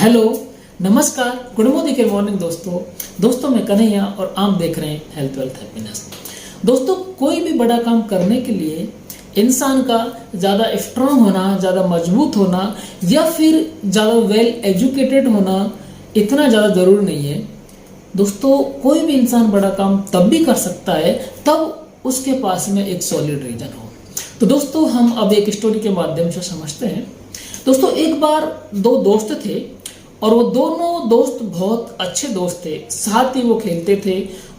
Hello, नमस्कार, good morning के morning दोस्तों मैं कन्हैया और आप देख रहे हैं हेल्थ वेल्थ हैप्पीनेस। दोस्तों, कोई भी बड़ा काम करने के लिए इंसान का ज़्यादा स्ट्रांग होना, ज़्यादा मजबूत होना या फिर ज़्यादा वेल एजुकेटेड होना इतना ज़्यादा ज़रूरी नहीं है। दोस्तों, कोई भी इंसान बड़ा काम तब भी कर सकता है तब उसके पास में एक सॉलिड रीजन हो। तो दोस्तों, हम अब एक स्टोरी के माध्यम से समझते हैं। दोस्तों, एक बार दो दोस्त थे और वो दोनों दोस्त बहुत अच्छे दोस्त थे। साथ ही वो खेलते थे,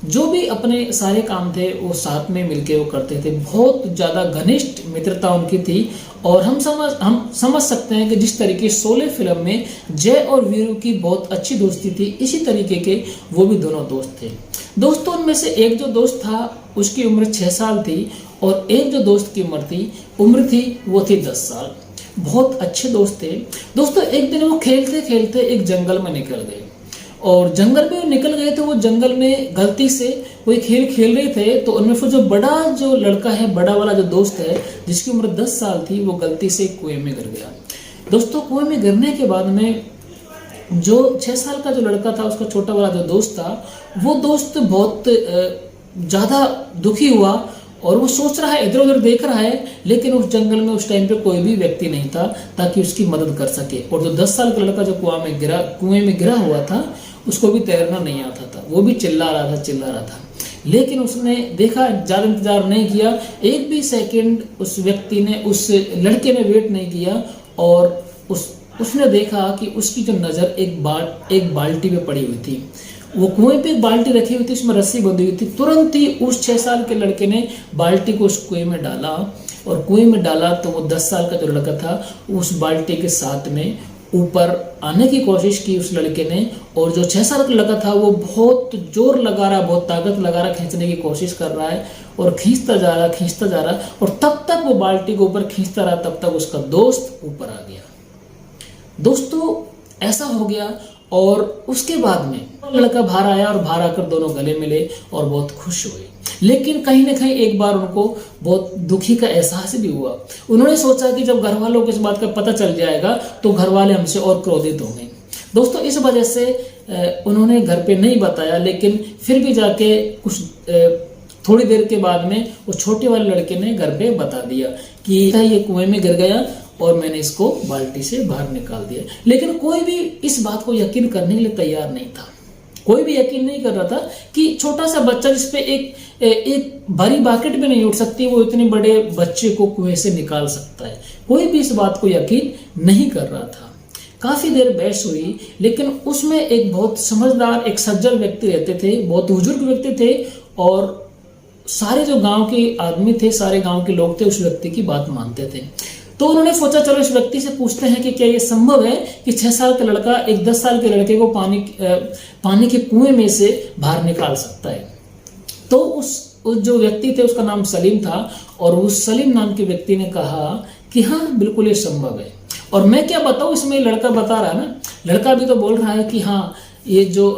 जो भी अपने सारे काम थे वो साथ में मिलके वो करते थे। बहुत ज़्यादा घनिष्ठ मित्रता उनकी थी और हम समझ सकते हैं कि जिस तरीके शोले फिल्म में जय और वीरू की बहुत अच्छी दोस्ती थी, इसी तरीके के वो भी दोनों दोस्त थे। दोस्तों, उनमें से एक जो दोस्त था उसकी उम्र 6 साल थी और एक जो दोस्त की उम्र थी वो थी 10 साल। बहुत अच्छे दोस्त थे। दोस्तों, एक दिन वो खेलते खेलते एक जंगल में निकल गए और जंगल में निकल गए तो वो जंगल में गलती से कोई खेल खेल रहे थे तो उनमें से जो लड़का है, बड़ा वाला जो दोस्त है जिसकी उम्र 10 साल थी, वो गलती से कुएं में गिर गया। दोस्तों, कुएं में गिरने के बाद में जो 6 साल का जो लड़का था, उसका छोटा वाला जो दोस्त था, वो दोस्त बहुत ज़्यादा दुखी हुआ और वो सोच रहा है, इधर उधर देख रहा है, लेकिन उस जंगल में उस टाइम पे कोई भी व्यक्ति नहीं था ताकि उसकी मदद कर सके। और जो 10 साल का लड़का जो कुएं में गिरा हुआ था, उसको भी तैरना नहीं आता था। वो भी चिल्ला रहा था, लेकिन उसने देखा, ज़्यादा इंतजार नहीं किया, एक भी सेकंड उस लड़के ने वेट नहीं किया और उसने देखा कि उसकी जो नज़र एक बाल्टी पे पड़ी हुई थी। वो कुएं पे एक बाल्टी रखी हुई थी, उसमें रस्सी बंधी हुई थी। तुरंत ही उस 6 साल के लड़के ने बाल्टी को उस कुएं में डाला और कुएं में डाला तो वो 10 साल का जो लड़का था उस बाल्टी के साथ में ऊपर आने की कोशिश की उस लड़के ने। और जो 6 साल का लड़का था वो बहुत जोर लगा रहा, बहुत ताकत लगा रहा, खींचने की कोशिश कर रहा है और खींचता जा रहा और तब तक वो बाल्टी को ऊपर खींचता रहा, तब तक उसका दोस्त ऊपर आ गया। दोस्तों, ऐसा हो गया और उसके बाद में लड़का बाहर आया और बाहर आकर दोनों गले मिले और बहुत खुश हुए। लेकिन कहीं ना कहीं एक बार उनको बहुत दुखी का एहसास भी हुआ। उन्होंने सोचा कि जब घर वालों को इस बात का पता चल जाएगा तो घर वाले हमसे और क्रोधित होंगे। दोस्तों, इस वजह से उन्होंने घर पे नहीं बताया, लेकिन फिर भी जाके कुछ थोड़ी देर के बाद में वो छोटे वाले लड़के ने घर पे बता दिया कि ये कुएं में गिर गया और मैंने इसको बाल्टी से बाहर निकाल दिया। लेकिन कोई भी इस बात को यकीन करने के लिए तैयार नहीं था। कोई भी यकीन नहीं कर रहा था कि छोटा सा बच्चा जिसपे एक भारी बाकेट भी नहीं उठ सकती, वो इतने बड़े बच्चे को कुएं से निकाल सकता है। कोई भी इस बात को यकीन नहीं कर रहा था। काफी देर बहस हुई, लेकिन उसमें एक बहुत समझदार, एक सज्जन व्यक्ति रहते थे, बहुत बुजुर्ग व्यक्ति थे और सारे जो गांव के आदमी थे, सारे गांव के लोग थे, उस व्यक्ति की बात मानते थे। तो उन्होंने सोचा, चलो इस व्यक्ति से पूछते हैं कि क्या ये संभव है कि 6 साल का लड़का एक 10 साल के लड़के को पानी के कुएं में से बाहर निकाल सकता है। तो उस जो व्यक्ति थे उसका नाम सलीम था और उस सलीम नाम के व्यक्ति ने कहा कि हाँ, बिल्कुल ये संभव है। और मैं क्या बताऊं, इसमें लड़का बता रहा है ना, लड़का भी तो बोल रहा है कि हाँ, ये जो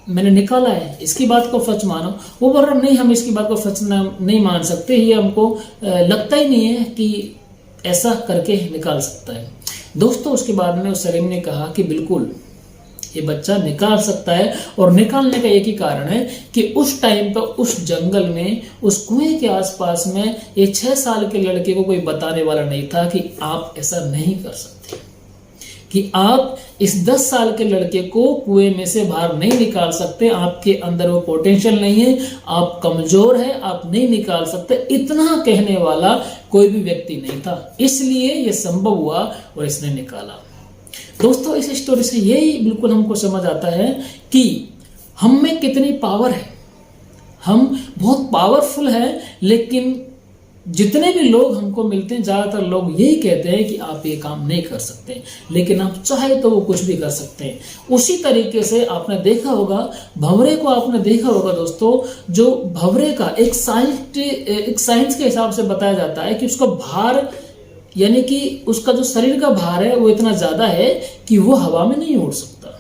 मैंने निकाला है इसकी बात को सच मानो। वो बोल रहा नहीं, हम इसकी बात को सच नहीं मान सकते, ये हमको लगता ही नहीं है कि ऐसा करके निकाल सकता है। दोस्तों, उसके बाद में उस सलीम ने कहा कि बिल्कुल ये बच्चा निकाल सकता है और निकालने का एक ही कारण है कि उस टाइम पर उस जंगल में, उस कुएं के आसपास में ये 6 साल के लड़के को कोई बताने वाला नहीं था कि आप ऐसा नहीं कर सकते, कि आप इस 10 साल के लड़के को कुएं में से बाहर नहीं निकाल सकते। आपके अंदर वो पोटेंशियल नहीं है, आप कमजोर है, आप नहीं निकाल सकते। इतना कहने वाला कोई भी व्यक्ति नहीं था, इसलिए ये संभव हुआ और इसने निकाला। दोस्तों, इस स्टोरी से यही बिल्कुल हमको समझ आता है कि हम में कितनी पावर है। हम बहुत पावरफुल है, लेकिन जितने भी लोग हमको मिलते हैं, ज्यादातर लोग यही कहते हैं कि आप ये काम नहीं कर सकते, लेकिन आप चाहे तो वो कुछ भी कर सकते हैं। उसी तरीके से आपने देखा होगा, भंवरे को आपने देखा होगा दोस्तों, जो भंवरे का एक साइंस के हिसाब से बताया जाता है कि उसका भार, यानी कि उसका जो शरीर का भार है वो इतना ज्यादा है कि वो हवा में नहीं उड़ सकता।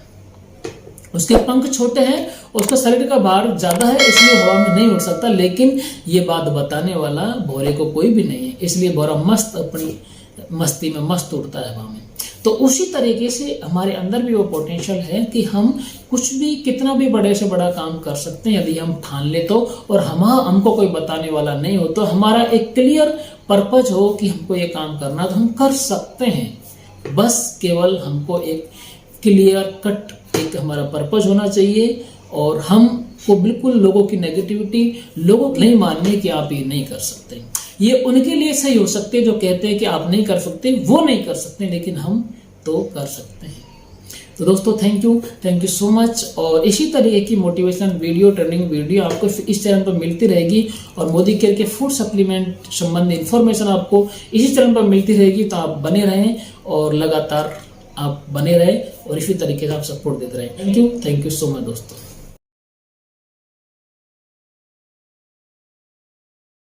उसके पंख छोटे हैं, उसका शरीर का भार ज्यादा है, इसलिए हवा में नहीं उड़ सकता। लेकिन ये बात बताने वाला भौरे को कोई भी नहीं है, इसलिए भौरा अपनी मस्ती में मस्त उड़ता है हवा में। तो उसी तरीके से हमारे अंदर भी वो पोटेंशियल है कि हम कुछ भी कितना भी बड़े से बड़ा काम कर सकते हैं यदि हम ठान ले तो, और हमको कोई बताने वाला नहीं हो तो, हमारा एक क्लियर पर्पज हो कि हमको ये काम करना तो हम कर सकते हैं। बस केवल हमको एक क्लियर कट एक हमारा पर्पज होना चाहिए, और हमको बिल्कुल लोगों की नेगेटिविटी, लोगों की नहीं मानने कि आप ये नहीं कर सकते। ये उनके लिए सही हो सकते जो कहते हैं कि आप नहीं कर सकते, वो नहीं कर सकते, लेकिन हम तो कर सकते हैं। तो दोस्तों थैंक यू सो मच। और इसी तरीके की मोटिवेशन वीडियो, ट्रेनिंग वीडियो आपको इस चैनल पर मिलती रहेगी, और मोदी केयर के फूड सप्लीमेंट संबंधी इन्फॉर्मेशन आपको इसी चैनल पर मिलती रहेगी। तो आप बने रहें और लगातार आप बने रहें और इसी तरीके से आप सपोर्ट देते रहें। थैंक यू सो मच दोस्तों।